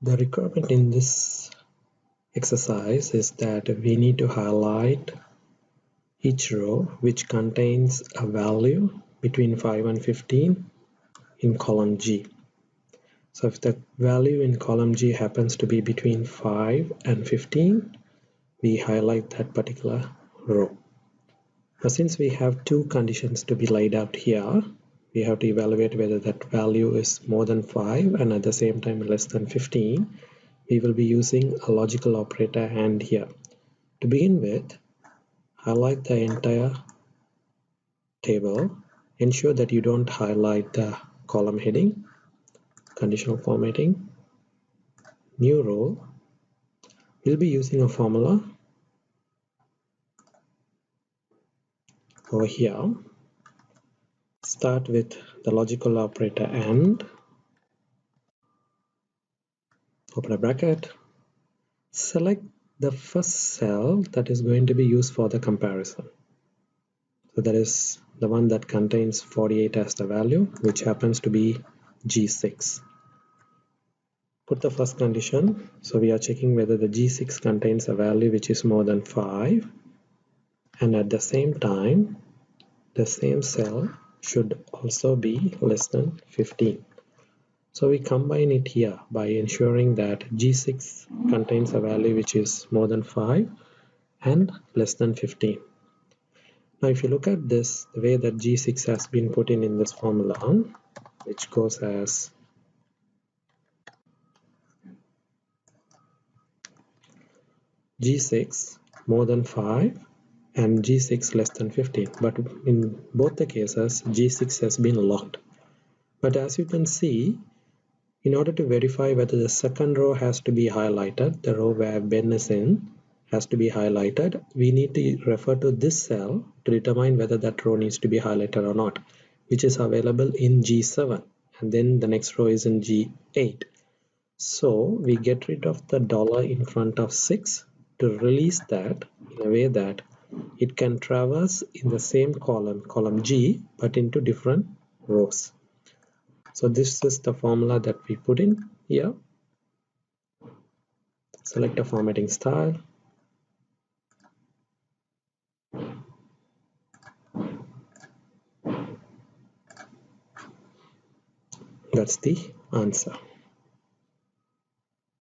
The requirement in this exercise is that we need to highlight each row which contains a value between 5 and 15 in column G. So if the value in column G happens to be between 5 and 15, we highlight that particular row. Now since we have two conditions to be laid out here, we have to evaluate whether that value is more than 5 and at the same time less than 15. We will be using a logical operator AND here. To begin with, highlight the entire table. Ensure that you don't highlight the column heading. Conditional formatting, new row. We'll be using a formula over here. Start with the logical operator AND, open a bracket, select the first cell that is going to be used for the comparison. So that is the one that contains 48 as the value, which happens to be G6. Put the first condition, so we are checking whether the G6 contains a value which is more than 5, and at the same time the same cell should also be less than 15. So we combine it here by ensuring that G6 contains a value which is more than 5 and less than 15. Now if you look at this, the way that G6 has been put in this formula, which goes as G6 more than 5 and G6 less than 15, but in both the cases G6 has been locked. But as you can see, in order to verify whether the second row has to be highlighted, the row where Ben is in has to be highlighted, we need to refer to this cell to determine whether that row needs to be highlighted or not, which is available in G7, and then the next row is in G8. So we get rid of the dollar in front of 6 to release that in a way that it can traverse in the same column G, but into different rows. So this is the formula that we put in here. Select a formatting style. That's the answer.